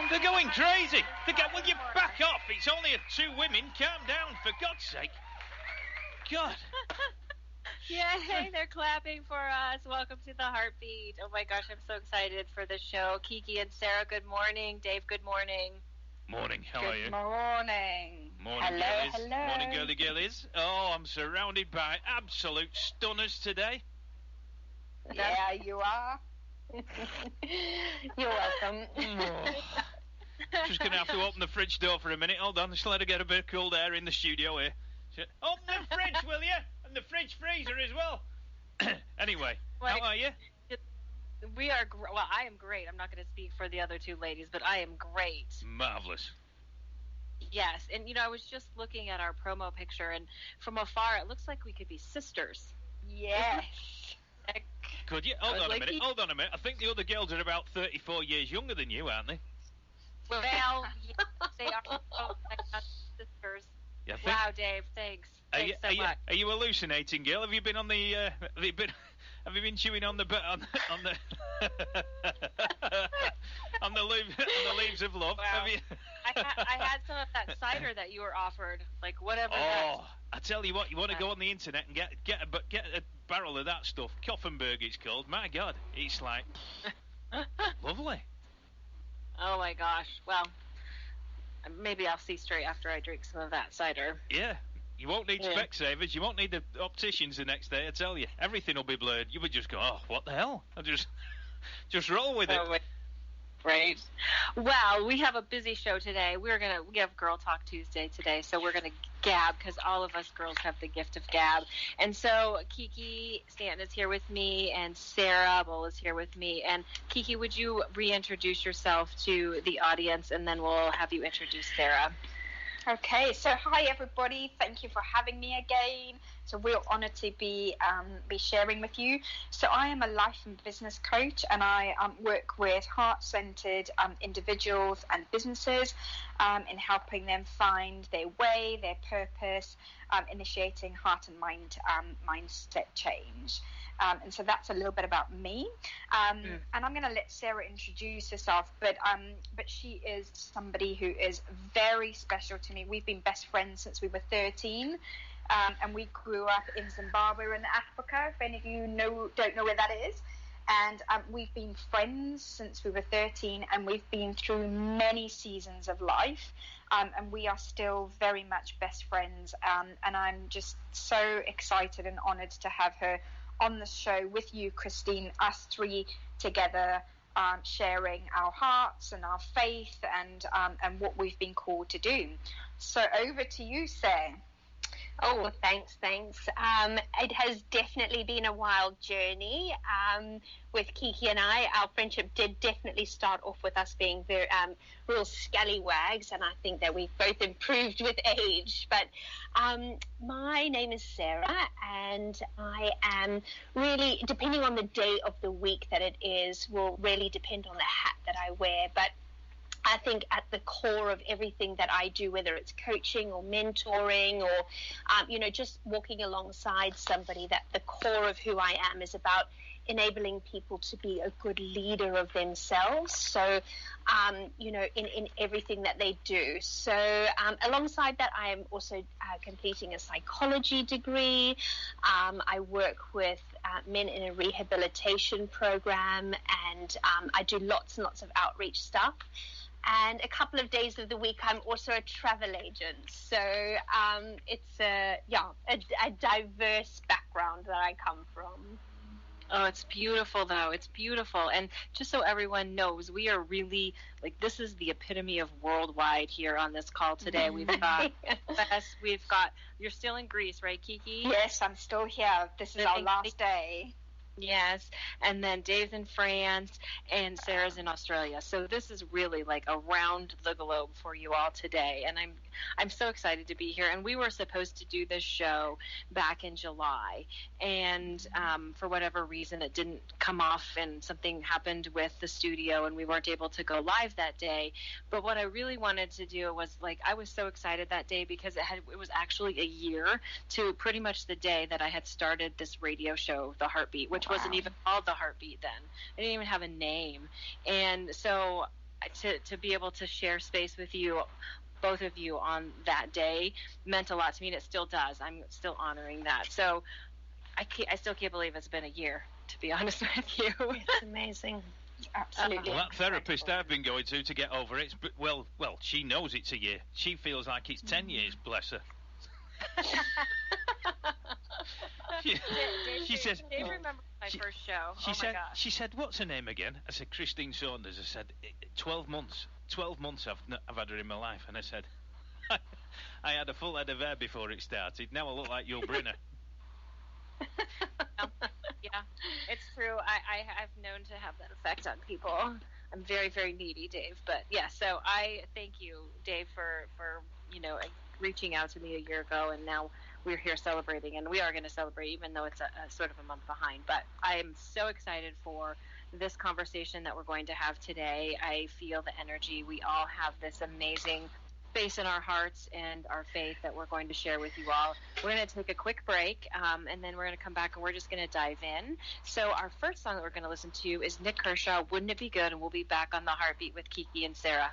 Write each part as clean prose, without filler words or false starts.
They're going crazy. Will you back off? It's only two women. Calm down, for God's sake. God. Yay, they're clapping for us. Welcome to the Heartbeat. Oh my gosh, I'm so excited for the show. Kiki and Sarah, good morning. Dave, good morning. Morning, how are you? Good morning. Morning, girlies. Morning, girly girlies. Oh, I'm surrounded by absolute stunners today. Yeah, you are. You're welcome. Just going to have to open the fridge door for a minute. Hold on, just let her get a bit of cold air in the studio here. Open the fridge, will you? And the fridge freezer as well. Anyway, how are you? We are, well, I am great. I'm not going to speak for the other two ladies, but I am great. Marvelous. Yes, and I was just looking at our promo picture, and from afar, it looks like we could be sisters. Yes. Could you? Hold on a minute. I think the other girls are about 34 years younger than you, aren't they? Well, yes, they are sisters. Yeah, wow, Dave, thanks. Thanks so much. Are you hallucinating, girl? Have you been on the? Have you been chewing on the on the leaves of love? Wow. Have you? I had some of that cider that you were offered, like whatever. Oh, I tell you what, you want to go on the internet and get a barrel of that stuff. Koffenberg, it's called. My God, it's like lovely. Oh my gosh. Well, maybe I'll see straight after I drink some of that cider. Yeah. You won't need Specsavers. You won't need the opticians the next day. I tell you, everything will be blurred. You would just go, "Oh, what the hell?" I'll just roll with it. Right. Well, we have a busy show today. We have Girl Talk Tuesday today, so we're gonna gab because all of us girls have the gift of gab. And so Kiki Stanton is here with me, and Sarah Bull is here with me. And Kiki, would you reintroduce yourself to the audience, and then we'll have you introduce Sarah. Okay, so hi everybody. Thank you for having me again. It's a real honor to be sharing with you. So I am a life and business coach, and I work with heart-centered individuals and businesses in helping them find their way, their purpose, initiating heart and mind mindset change. And so that's a little bit about me. And I'm going to let Sarah introduce herself, but she is somebody who is very special to me. We've been best friends since we were 13, and we grew up in Zimbabwe in Africa, if any of you don't know where that is. And we've been friends since we were 13, and we've been through many seasons of life, and we are still very much best friends. And I'm just so excited and honored to have her on the show with you, Christine, us three together, sharing our hearts and our faith and what we've been called to do. So over to you, Sarah. Oh, thanks. It has definitely been a wild journey with Kiki and I. Our friendship did definitely start off with us being very real scallywags, and I think that we've both improved with age. But my name is Sarah, and I am really, depending on the day of the week that it is, will really depend on the hat that I wear. But I think at the core of everything that I do, whether it's coaching or mentoring or, just walking alongside somebody, that the core of who I am is about enabling people to be a good leader of themselves. So, in everything that they do. So alongside that, I am also completing a psychology degree. I work with men in a rehabilitation program, and I do lots and lots of outreach stuff. And a couple of days of the week, I'm also a travel agent. So it's a diverse background that I come from. Oh, it's beautiful, though. It's beautiful. And just so everyone knows, we are really, this is the epitome of worldwide here on this call today. We've got, you're still in Greece, right, Kiki? Yes, I'm still here. This is our last day. Yes, and then Dave's in France, and Sarah's in Australia. So this is really around the globe for you all today, and I'm so excited to be here. And we were supposed to do this show back in July, and for whatever reason it didn't come off, and something happened with the studio, and we weren't able to go live that day. But what I really wanted to do was I was so excited that day because it was actually a year to pretty much the day that I had started this radio show, The Heartbeat, which wasn't even called The Heartbeat then. I didn't even have a name. And so to be able to share space with you, both of you, on that day meant a lot to me, and it still does. I'm still honoring that. So I still can't believe it's been a year, to be honest with you. It's amazing. Absolutely. Well, that therapist I've been going to get over it, but well, she knows it's a year. She feels like it's 10 years, bless her. She said, Dave remembers my first show. My gosh. She said, what's her name again? I said, Christine Saunders. I said, 12 months. 12 months I've had her in my life. And I said, I had a full head of hair before it started. Now I look like Yul Brynner. Yeah, it's true. I've known to have that effect on people. I'm very, very needy, Dave. But yeah, so I thank you, Dave, for reaching out to me a year ago, and now we're here celebrating, and we are going to celebrate, even though it's a sort of a month behind. But I am so excited for this conversation that we're going to have today. I feel the energy. We all have this amazing space in our hearts and our faith that we're going to share with you all. We're going to take a quick break, and then we're going to come back, and we're just going to dive in. So our first song that we're going to listen to is Nick Kershaw, Wouldn't It Be Good? And we'll be back on The Heartbeat with Kiki and Sarah.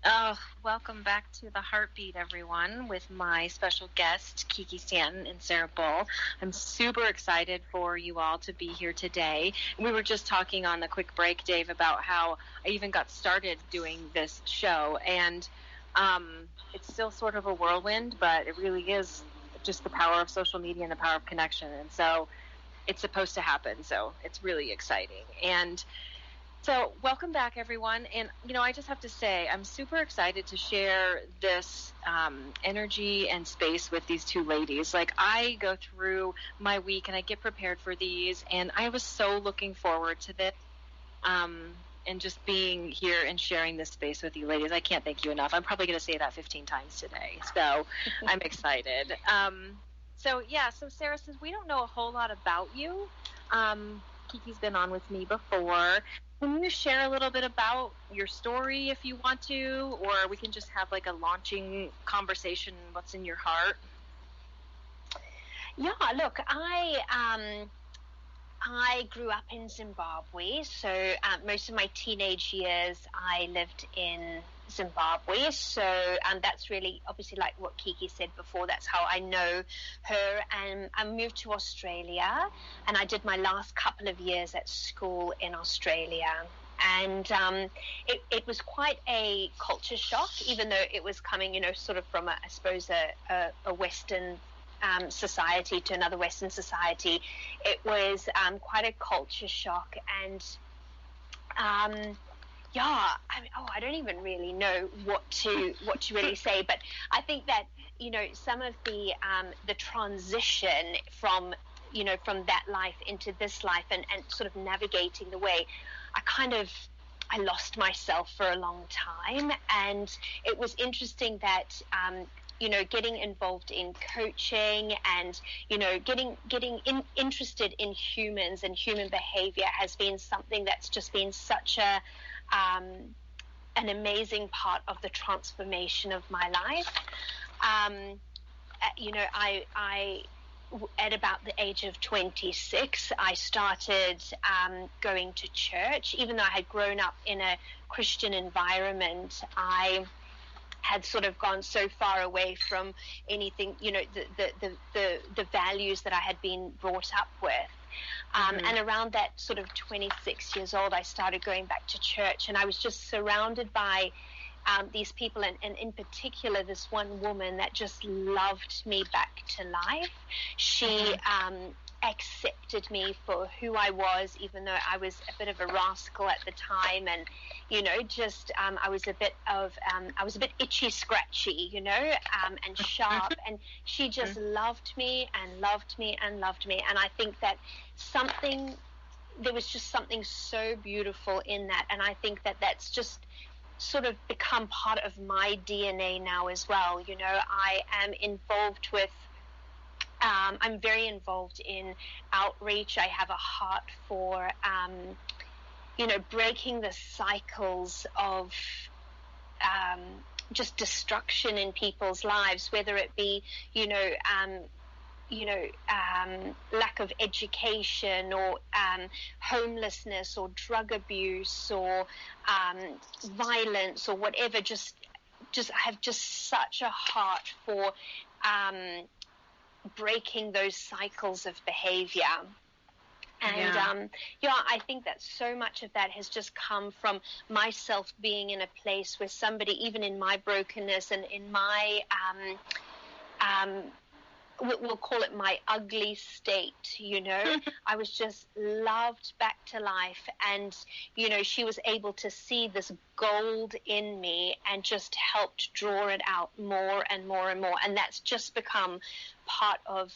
Oh, welcome back to The Heartbeat, everyone, with my special guests, Kiki Stanton and Sarah Bull. I'm super excited for you all to be here today. We were just talking on the quick break, Dave, about how I even got started doing this show, and it's still sort of a whirlwind, but it really is just the power of social media and the power of connection, and so it's supposed to happen, so it's really exciting. And so welcome back, everyone. And, I just have to say, I'm super excited to share this energy and space with these two ladies. Like, I go through my week and I get prepared for these, and I was so looking forward to this and just being here and sharing this space with you ladies. I can't thank you enough. I'm probably going to say that 15 times today. So I'm excited. So Sarah says, we don't know a whole lot about you. Kiki's been on with me before. Can you share a little bit about your story if you want to, or we can just have like a launching conversation, what's in your heart? Yeah, look, I grew up in Zimbabwe, so most of my teenage years I lived in Zimbabwe, so that's really obviously like what Kiki said before, that's how I know her. And I moved to Australia, and I did my last couple of years at school in Australia, and it was quite a culture shock, even though it was coming sort of from a Western society to another Western society. It was quite a culture shock, and I don't even really know what to really say, but I think that some of the transition from that life into this life and sort of navigating the way, I lost myself for a long time, and it was interesting that getting involved in coaching and getting interested in humans and human behavior has been something that's just been such an amazing part of the transformation of my life. I at about the age of 26, I started going to church. Even though I had grown up in a Christian environment, I had sort of gone so far away from anything, the values that I had been brought up with. And around that sort of 26 years old, I started going back to church, and I was just surrounded by these people, and in particular this one woman that just loved me back to life. She accepted me for who I was, even though I was a bit of a rascal at the time, and I was a bit itchy scratchy, and sharp, and she just loved me and loved me and loved me. And I think that there was just something so beautiful in that, and I think that that's just sort of become part of my DNA now as well. I am involved with I'm very involved in outreach. I have a heart for breaking the cycles of just destruction in people's lives, whether it be lack of education or homelessness or drug abuse or violence or whatever, just I have just such a heart for breaking those cycles of behavior. And I think that so much of that has just come from myself being in a place where somebody, even in my brokenness and in my we'll call it my ugly state, I was just loved back to life, and she was able to see this gold in me and just helped draw it out more and more and more, and that's just become part of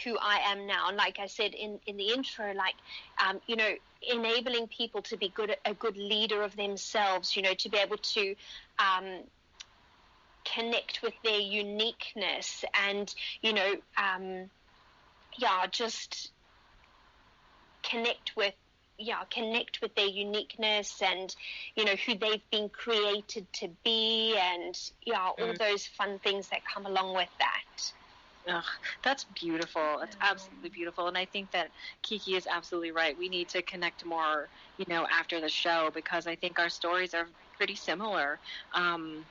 who I am now. And like I said in the intro, enabling people to be a good leader of themselves, to be able to connect with their uniqueness and just connect with their uniqueness and who they've been created to be, and all those fun things that come along with that. Ugh, that's beautiful. It's absolutely beautiful. And I think that Kiki is absolutely right. We need to connect more, after the show, because I think our stories are pretty similar.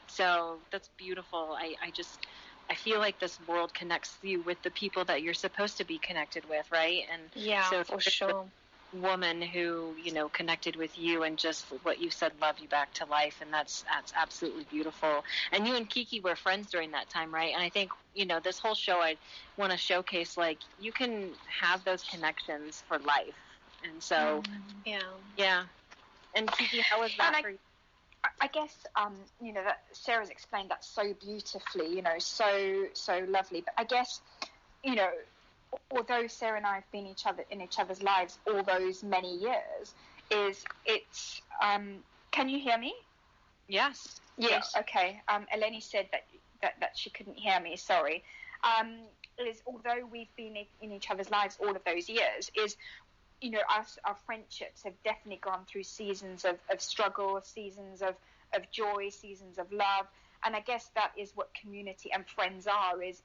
So that's beautiful. I feel like this world connects you with the people that you're supposed to be connected with, right? And so for sure. Woman who connected with you and just what you said, love you back to life, and that's absolutely beautiful. And you and Kiki were friends during that time, right? And I think this whole show I want to showcase, like, you can have those connections for life. And so and Kiki, how was that for you? I guess that Sarah's explained that so beautifully, so lovely. But I guess although Sarah and I have been in each other's lives all those many years, it's can you hear me? Yes. Yes. Yeah, okay. Eleni said that she couldn't hear me. Sorry. Is although we've been in each other's lives all of those years, our friendships have definitely gone through seasons of struggle, seasons of joy, seasons of love, and I guess that is what community and friends are, is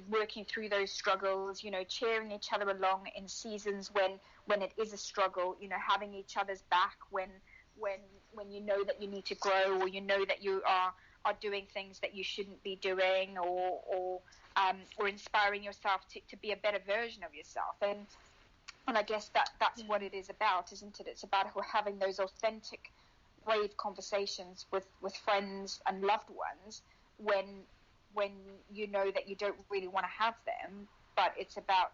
working through those struggles, cheering each other along in seasons when it is a struggle, having each other's back when you know that you need to grow, or that you are doing things that you shouldn't be doing, or inspiring yourself to be a better version of yourself. And I guess that's what it is about, isn't it? It's about having those authentic, brave conversations with friends and loved ones when you know that you don't really want to have them, but it's about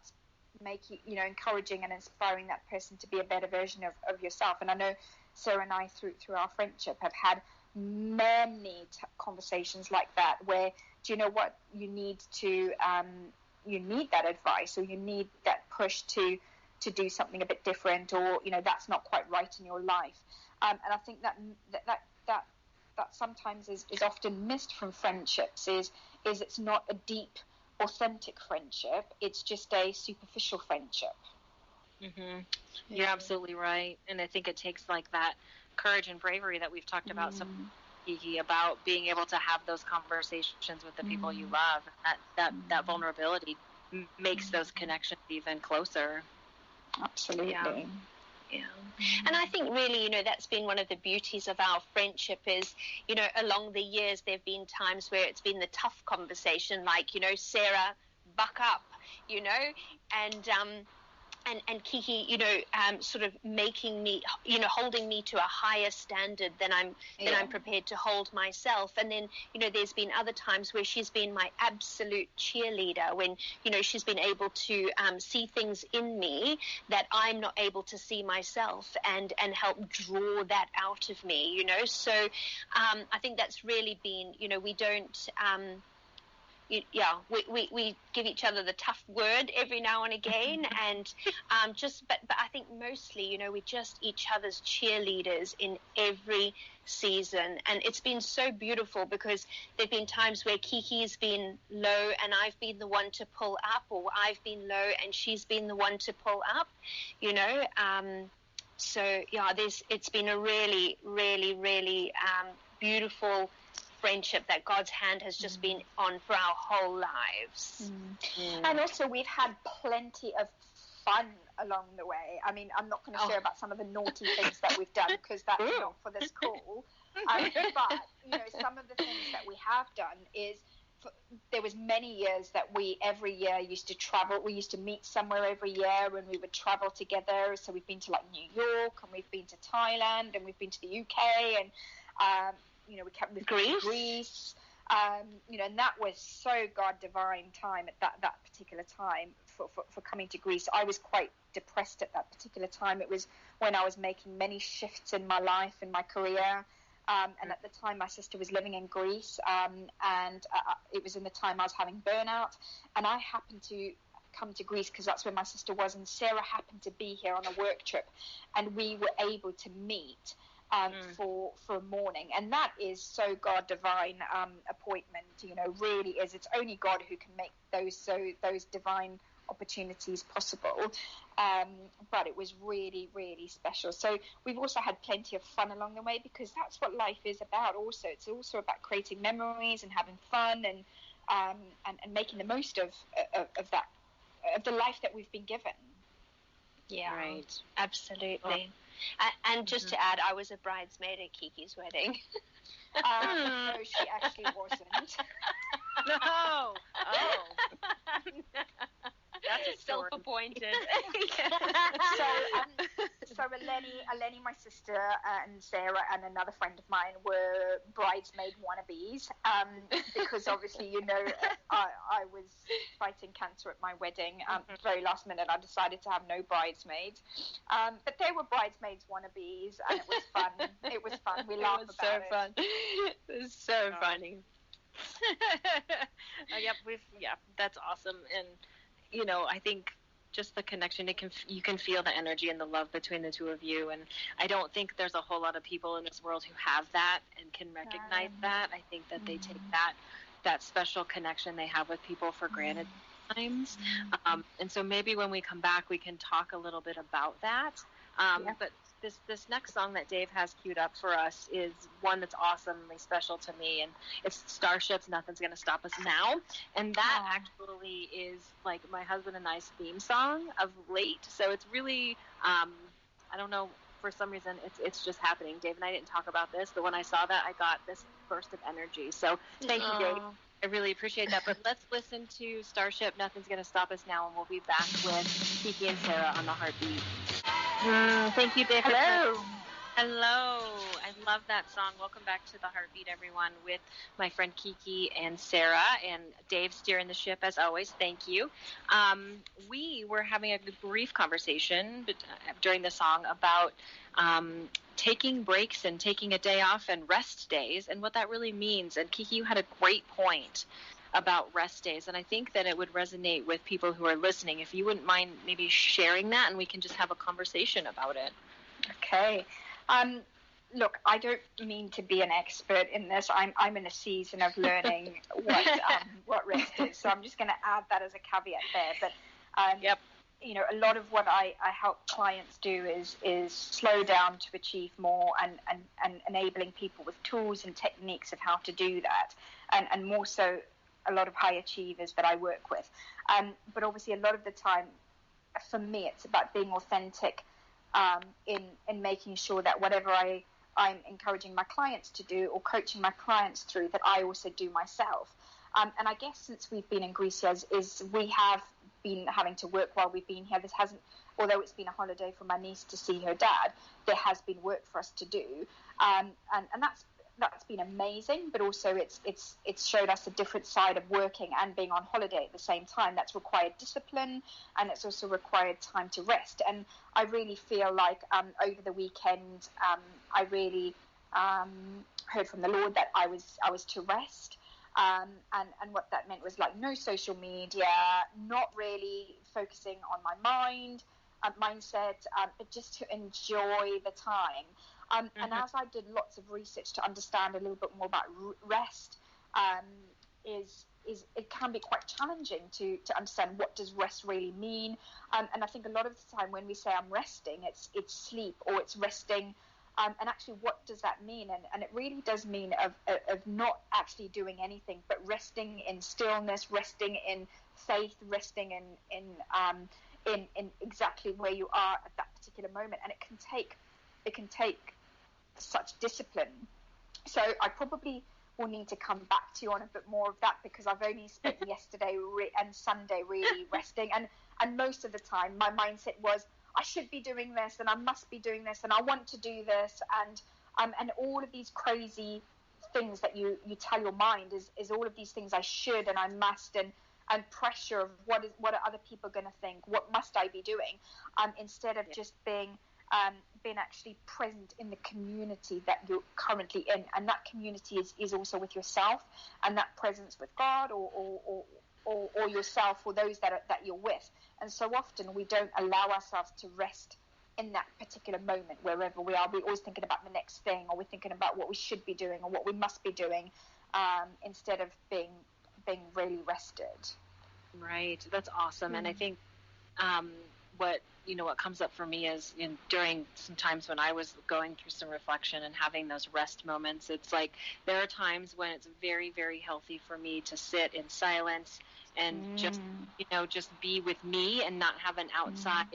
making, encouraging and inspiring that person to be a better version of yourself. And I know Sarah and I, through our friendship, have had many conversations like that, where, do you know what, you need that advice, or you need that push to do something a bit different, or that's not quite right in your life. And I think that sometimes is often missed from friendships, is it's not a deep, authentic friendship. It's just a superficial friendship. Mm-hmm. You're absolutely right. And I think it takes like that courage and bravery that we've talked about, Kiki, about being able to have those conversations with the people you love. That vulnerability makes those connections even closer. Absolutely. Yeah. And I think really, that's been one of the beauties of our friendship is, along the years, there have been times where it's been the tough conversation, like, Sarah, buck up, and Kiki, sort of making me, holding me to a higher standard than I'm prepared to hold myself. And then, there's been other times where she's been my absolute cheerleader, when, she's been able to see things in me that I'm not able to see myself, and help draw that out of me, So I think that's really been, we don't... we give each other the tough word every now and again, and but I think mostly, we're just each other's cheerleaders in every season. And it's been so beautiful, because there've been times where Kiki's been low and I've been the one to pull up, or I've been low and she's been the one to pull up, so it's been a really, really, really beautiful friendship that God's hand has just been on for our whole lives. And also we've had plenty of fun along the way. I mean, I'm not going to share about some of the naughty things that we've done because that's not for this call. But, you know, some of the things that we have done is there was many years that we every year used to travel. We used to meet somewhere every year and we would travel together. So we've been to like New York and we've been to Thailand and we've been to the UK and, you know, we've been to Greece. You know, and that was so God divine time at that particular time for coming to Greece. I was quite depressed at that particular time. It was when I was making many shifts in my life, in my career. And at the time, my sister was living in Greece, and it was in the time I was having burnout. And I happened to come to Greece because that's where my sister was, and Sarah happened to be here on a work trip, and we were able to meet for a morning. And that is so God divine appointment. You know, really is. It's only God who can make those divine opportunities possible. But it was really, really special. So we've also had plenty of fun along the way because that's what life is about. Also, it's also about creating memories and having fun and making the most of that, of the life that we've been given. Yeah, right. Absolutely. And just to add, I was a bridesmaid at Kiki's wedding. No, she actually wasn't. No. Oh. That's self-appointed. So Eleni, my sister, and Sarah, and another friend of mine were bridesmaid wannabes because obviously, you know, I was fighting cancer at my wedding. Very last minute, I decided to have no bridesmaids, but they were bridesmaids wannabes, and it was fun. It was fun. We laughed about it. It was so funny. That's awesome. And you know, I think just the connection, you can feel the energy and the love between the two of you. And I don't think there's a whole lot of people in this world who have that and can recognize that. I think that they take that special connection they have with people for granted times. And so maybe when we come back, we can talk a little bit about that. But this next song that Dave has queued up for us is one that's awesomely special to me, and it's Starship's Nothing's Gonna Stop Us Now. And that actually is like my husband and I's theme song of late. So it's really, I don't know, for some reason it's just happening. Dave and I didn't talk about this, but when I saw that, I got this burst of energy. So thank you, Dave. I really appreciate that. But let's listen to Starship, Nothing's Gonna Stop Us Now, and we'll be back with Kiki and Sarah on the Heartbeat. Thank you, Dave. Hello. I love that song. Welcome back to the Heartbeat, everyone, with my friend Kiki and Sarah, and Dave steering the ship as always. Thank you. We were having a brief conversation during the song about taking breaks and taking a day off and rest days and what that really means. And Kiki, you had a great point about rest days, and I think that it would resonate with people who are listening. If you wouldn't mind maybe sharing that, and we can just have a conversation about it. Okay. Look, I don't mean to be an expert in this. I'm in a season of learning what rest is, so I'm just going to add that as a caveat there. But you know, a lot of what I help clients do is slow down to achieve more, and enabling people with tools and techniques of how to do that, and more so a lot of high achievers that I work with. But obviously a lot of the time, for me, it's about being authentic in making sure that whatever I'm encouraging my clients to do or coaching my clients through, that I also do myself. And I guess since we've been in Greece, is we have been having to work while we've been here. This hasn't, although it's been a holiday for my niece to see her dad, there has been work for us to do. And that's been amazing, but also it's showed us a different side of working and being on holiday at the same time. That's required discipline, and it's also required time to rest. And I really feel like over the weekend, I really heard from the Lord that I was to rest, and what that meant was like no social media, not really focusing on my mindset, but just to enjoy the time. And as I did lots of research to understand a little bit more about rest, is it can be quite challenging to understand what does rest really mean. And I think a lot of the time when we say I'm resting, it's sleep, or it's resting And actually, what does that mean? And it really does mean of not actually doing anything, but resting in stillness, resting in faith, resting in exactly where you are at that particular moment. And it can take such discipline. So I probably will need to come back to you on a bit more of that, because I've only spent yesterday and Sunday really resting, and most of the time my mindset was, I should be doing this, and I must be doing this, and I want to do this, and all of these crazy things that you tell your mind is all of these things I should and I must, and pressure of what are other people going to think, what must I be doing, instead of just being actually present in the community that you're currently in, and that community is also with yourself, and that presence with God or yourself or those that you're with. And so often we don't allow ourselves to rest in that particular moment wherever we are. We're always thinking about the next thing, or we're thinking about what we should be doing or what we must be doing, instead of being really rested. Right, that's awesome. And I think what comes up for me is during some times when I was going through some reflection and having those rest moments, it's like there are times when it's very, very healthy for me to sit in silence and just be with me and not have an outside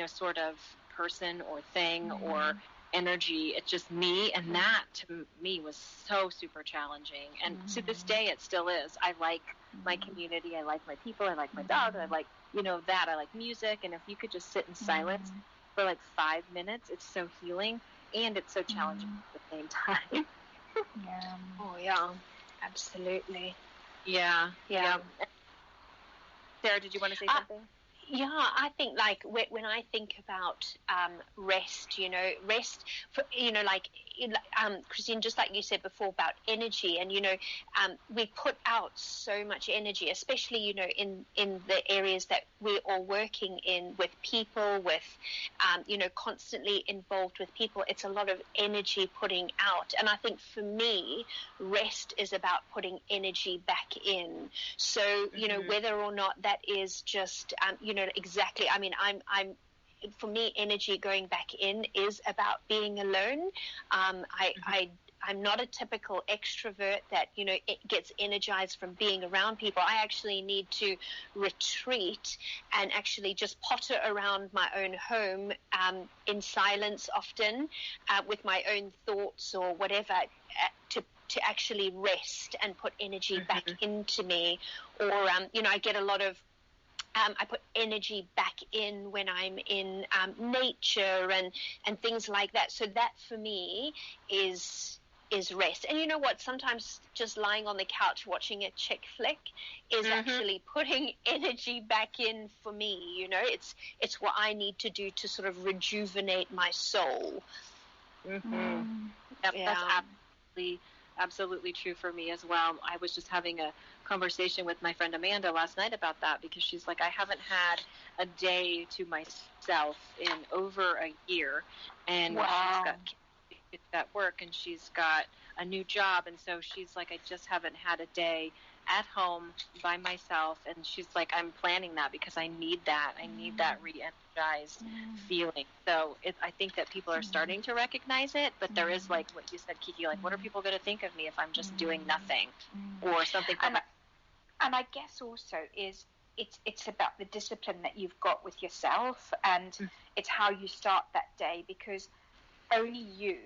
sort of person or thing or energy. It's just me, and that to me was so super challenging, and to this day it still is. I like my community, I like my people, I like my dog, I like that, I like music, and if you could just sit in silence for like 5 minutes, it's so healing, and it's so challenging at the same time. Oh yeah, absolutely. Yeah. Sarah, did you want to say something? Yeah, I think like when I think about rest, for, like Christine, just like you said before about energy, and we put out so much energy, especially in the areas that we're all working in, with people, with constantly involved with people. It's a lot of energy putting out, and I think for me, rest is about putting energy back in. So whether or not that is just exactly. I mean, I'm for me, energy going back in is about being alone. I'm not a typical extrovert that it gets energized from being around people. I actually need to retreat and actually just potter around my own home in silence, often with my own thoughts or whatever, to actually rest and put energy back into me. Or I get a lot of I put energy back in when I'm in nature and things like that. So that for me is rest. And you know what? Sometimes just lying on the couch watching a chick flick is actually putting energy back in for me. It's what I need to do to sort of rejuvenate my soul. That's absolutely true for me as well. I was just having a conversation with my friend Amanda last night about that, because she's like, I haven't had a day to myself in over a year, and she's got kids at work, and she's got a new job, and so she's like, I just haven't had a day at home by myself. And she's like, I'm planning that because I need that re-energized feeling. So I think that people are starting to recognize it, but there is, like what you said, Kiki, like, what are people going to think of me if I'm just doing nothing or something? And I guess also it's about the discipline that you've got with yourself, and it's how you start that day, because only you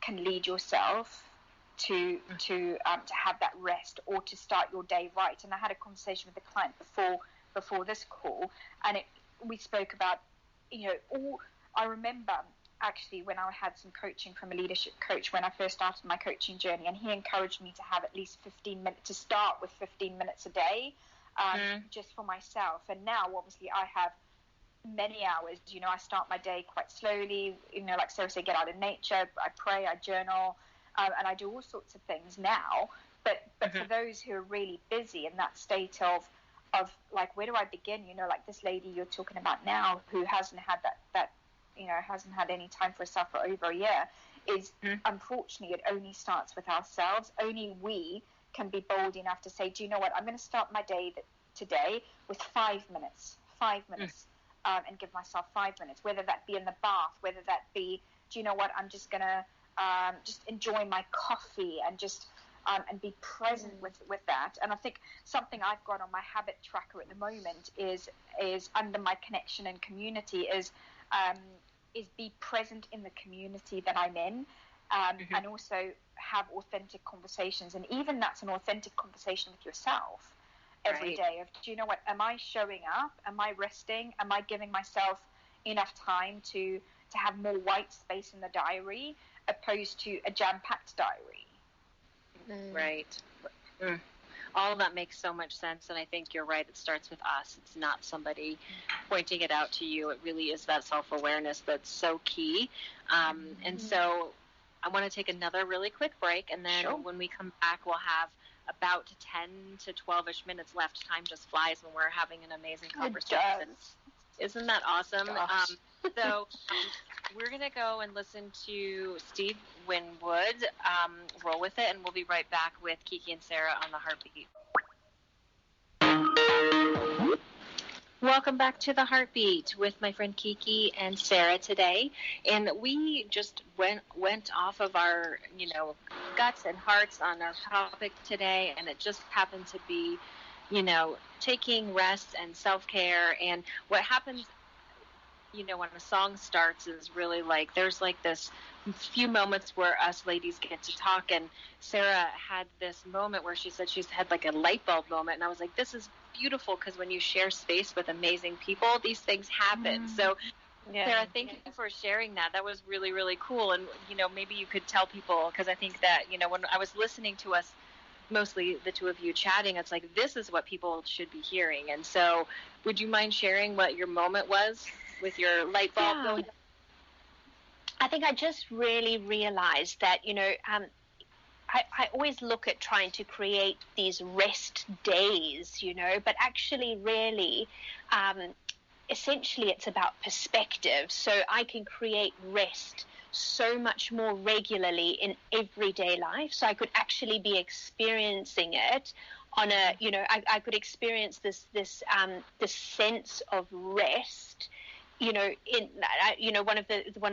can lead yourself to have that rest, or to start your day right. And I had a conversation with a client before this call, and we spoke about I remember actually when I had some coaching from a leadership coach when I first started my coaching journey, and he encouraged me to have at least 15 minutes, to start with 15 minutes a day, just for myself. And now obviously I have many hours. I start my day quite slowly, like Sarah said, get out in nature, I pray, I journal, and I do all sorts of things now. But for those who are really busy in that state of like, where do I begin? Like this lady you're talking about now, who hasn't had that hasn't had any time for herself for over a year, is unfortunately, it only starts with ourselves. Only we can be bold enough to say, do you know what, I'm going to start my day today with 5 minutes, and give myself 5 minutes, whether that be in the bath, whether that be do you know what, I'm just gonna just enjoy my coffee and just and be present with that. And I think something I've got on my habit tracker at the moment is under my connection and community is be present in the community that I'm in, and also have authentic conversations. And even that's an authentic conversation with yourself every day of, do you know what, am I showing up? Am I resting? Am I giving myself enough time to have more white space in the diary opposed to a jam-packed diary? Right. All of that makes so much sense, and I think you're right. It starts with us. It's not somebody pointing it out to you. It really is that self-awareness that's so key. And so I want to take another really quick break, and then when we come back, we'll have about 10 to 12-ish minutes left. Time just flies when we're having an amazing conversation. Isn't that awesome? So we're going to go and listen to Steve Winwood, Roll With It, and we'll be right back with Kiki and Sarah on The Heartbeat. Welcome back to The Heartbeat with my friend Kiki and Sarah today. And we just went off of our, guts and hearts on our topic today, and it just happened to be, taking rest and self-care. And what happens, when a song starts is really like, there's like this few moments where us ladies get to talk, and Sarah had this moment where she said she's had like a light bulb moment, and I was like, this is beautiful, because when you share space with amazing people, these things happen. So Sarah, thank you for sharing that. That was really, really cool. And, maybe you could tell people, because I think that, when I was listening to us, mostly the two of you chatting, it's like, this is what people should be hearing. And so would you mind sharing what your moment was with your light bulb going? I think I just really realized that, I always look at trying to create these rest days, but actually really, essentially it's about perspective. So I can create rest so much more regularly in everyday life. So I could actually be experiencing it on a, I could experience this sense of rest, one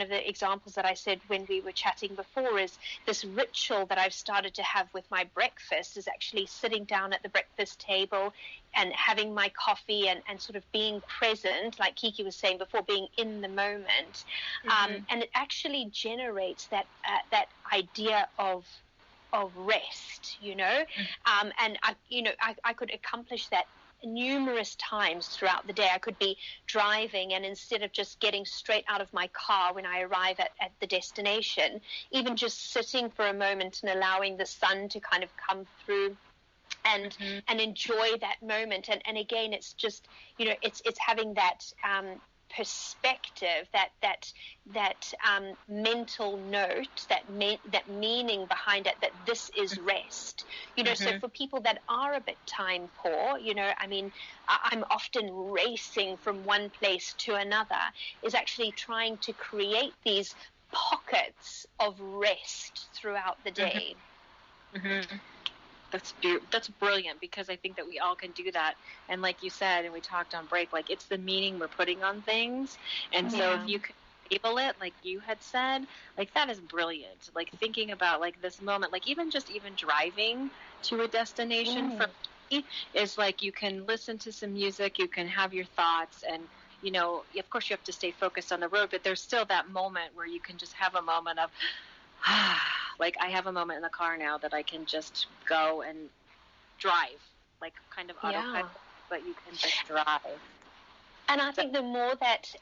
of the examples that I said when we were chatting before is this ritual that I've started to have with my breakfast is actually sitting down at the breakfast table and having my coffee and sort of being present, like Kiki was saying before, being in the moment. And it actually generates that idea of rest, and I could accomplish that numerous times throughout the day. I could be driving, and instead of just getting straight out of my car when I arrive at the destination, even just sitting for a moment and allowing the sun to kind of come through and enjoy that moment. And again, it's just, it's having that perspective, that mental note, that meaning behind it, that this is rest. So for people that are a bit time poor, I'm often racing from one place to another, is actually trying to create these pockets of rest throughout the day. That's brilliant, because I think that we all can do that. And like you said, and we talked on break, like, it's the meaning we're putting on things. And so if you can label it, like you had said, like, that is brilliant. Like, thinking about like this moment, like even driving to a destination for me is like, you can listen to some music, you can have your thoughts, and of course you have to stay focused on the road, but there's still that moment where you can just have a moment of like, I have a moment in the car now that I can just go and drive, like kind of autopilot, but you can just drive. And I think the more that,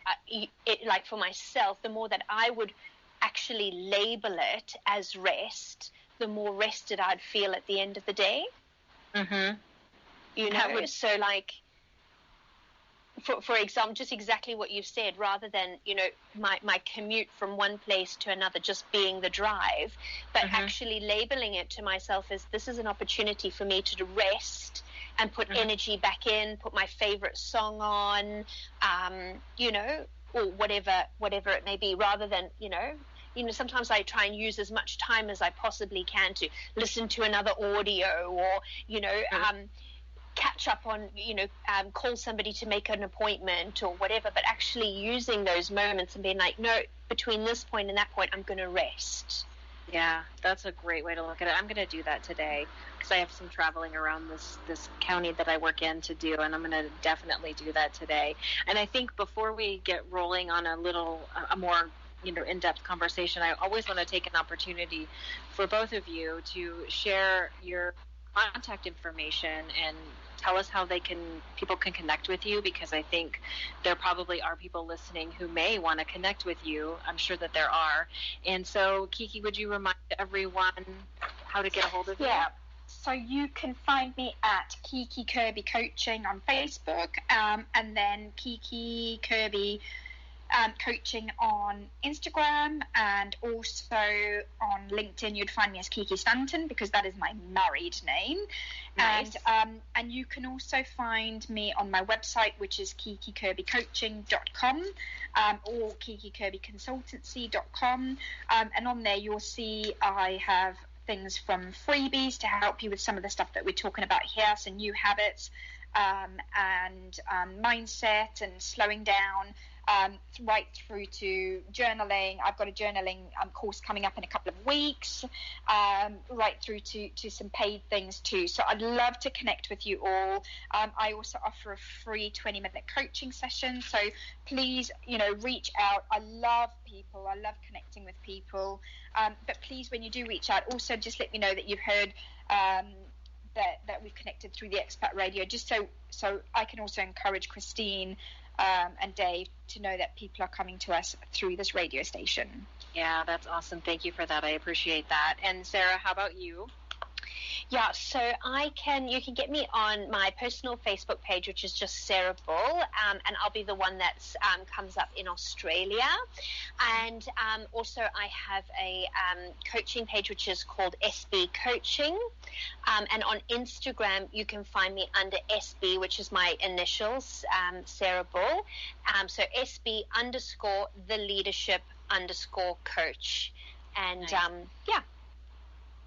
like for myself, the more that I would actually label it as rest, the more rested I'd feel at the end of the day. So like, for example, just exactly what you've said, rather than, my commute from one place to another just being the drive, but actually labeling it to myself as, this is an opportunity for me to rest and put energy back in, put my favorite song on, or whatever it may be, rather than, sometimes I try and use as much time as I possibly can to listen to another audio, or, catch up on, call somebody to make an appointment or whatever, but actually using those moments and being like, no, between this point and that point, I'm going to rest. Yeah, that's a great way to look at it. I'm going to do that today because I have some traveling around this county that I work in to do, and I'm going to definitely do that today. And I think before we get rolling on a more in-depth conversation, I always want to take an opportunity for both of you to share your contact information and tell us how people can connect with you, because I think there probably are people listening who may want to connect with you. I'm sure that there are. And so, Kiki, would you remind everyone how to get a hold of you? Yeah. So you can find me at Kiki Kirby Coaching on Facebook, and then Kiki Kirby coaching on Instagram, and also on LinkedIn you'd find me as Kiki Stanton, because that is my married name. Nice. And you can also find me on my website, which is kikikirbycoaching.com, or kikikirbyconsultancy.com, and on there you'll see I have things from freebies to help you with some of the stuff that we're talking about here, so new habits, and mindset and slowing down, right through to journaling. I've got a journaling course coming up in a couple of weeks, right through to some paid things too. So I'd love to connect with you all. I also offer a free 20-minute coaching session, so please, reach out. I love people. I love connecting with people. But please, when you do reach out, also just let me know that you've heard that we've connected through the Expat Radio, just so I can also encourage Christine and Dave to know that people are coming to us through this radio station. Yeah, that's awesome. Thank you for that. I appreciate that. And Sarah, how about you? Yeah, so you can get me on my personal Facebook page, which is just Sarah Bull, and I'll be the one that comes up in Australia. And also I have a coaching page, which is called SB Coaching. And on Instagram, you can find me under SB, which is my initials, Sarah Bull. So SB _ the leadership _ coach. And nice. Yeah.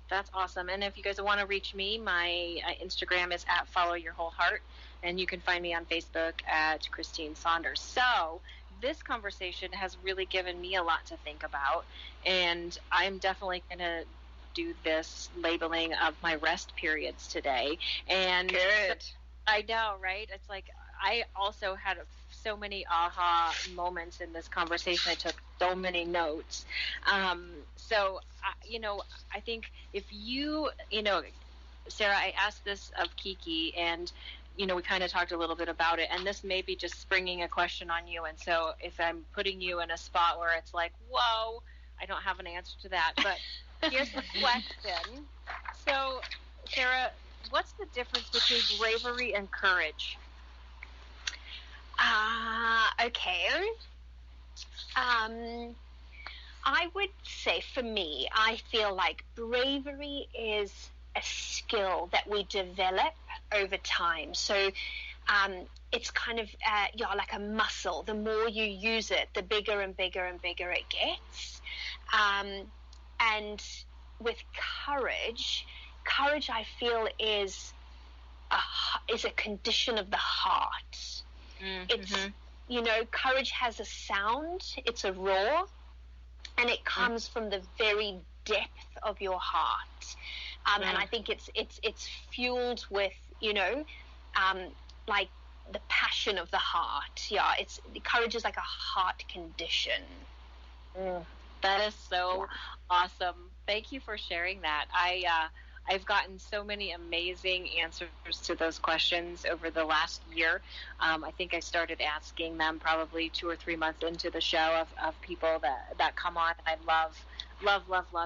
That's awesome. And if you guys want to reach me, my Instagram is at Follow Your Whole Heart, and you can find me on Facebook at Christine Saunders. So this conversation has really given me a lot to think about, and I'm definitely going to do this labeling of my rest periods today. And Good. I know, right? It's like I also had so many aha moments in this conversation. I took so many notes. So, I think if you, Sarah, I asked this of Kiki, and, we kind of talked a little bit about it, and this may be just springing a question on you. And so if I'm putting you in a spot where it's like, whoa, I don't have an answer to that, but here's the question. So, Sarah, what's the difference between bravery and courage? Okay. I would say, for me, I feel like bravery is a skill that we develop over time. So it's kind of like a muscle. The more you use it, the bigger and bigger and bigger it gets. And with courage I feel is a condition of the heart. Mm-hmm. It's courage has a sound. It's a roar, and it comes from the very depth of your heart. And I think it's fueled with like the passion of the heart. Yeah, courage is like a heart condition. That is so awesome. Thank you for sharing that. I've gotten so many amazing answers to those questions over the last year. I think I started asking them probably 2 or 3 months into the show of people that come on. I love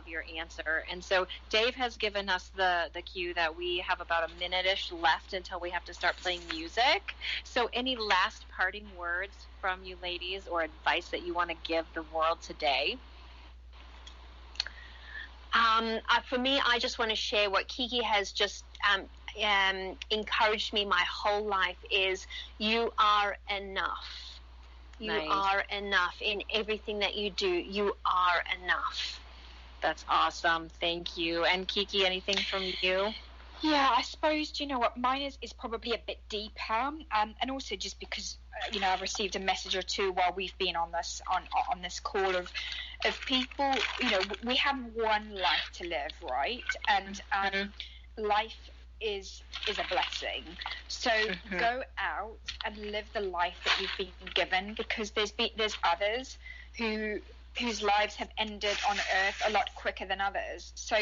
your answer. And so Dave has given us the cue that we have about a minute-ish left until we have to start playing music. So any last parting words from you ladies or advice that you want to give the world today? For me, I just want to share what Kiki has just encouraged me my whole life is you are enough. You Nice. are enough in everything that you do. You are enough. That's awesome. Thank you. And Kiki, anything from you? Yeah, I suppose, do you know what, mine is probably a bit deeper, and also just because I've received a message or two while we've been on this call of people. We have one life to live, right? And life is a blessing. So go out and live the life that you've been given, because there's others whose lives have ended on earth a lot quicker than others. So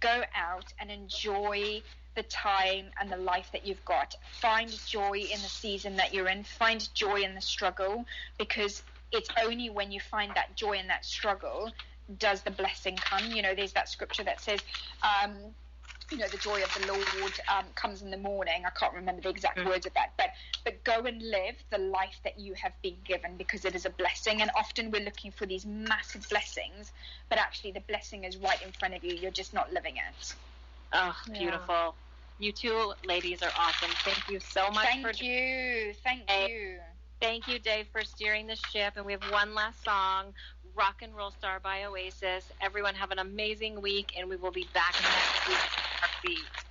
go out and enjoy the time and the life that you've got. Find joy in the season that you're in. Find joy in the struggle, because it's only when you find that joy in that struggle does the blessing come. There's that scripture that says, the joy of the Lord comes in the morning. I can't remember the exact words of that, but go and live the life that you have been given, because it is a blessing. And often we're looking for these massive blessings, but actually the blessing is right in front of you. You're just not living it. Oh, beautiful. Yeah. You two ladies are awesome. Thank you so much. Thank you. Thank you, Dave, for steering the ship. And we have one last song, Rock and Roll Star by Oasis. Everyone have an amazing week, and we will be back next week. Beat.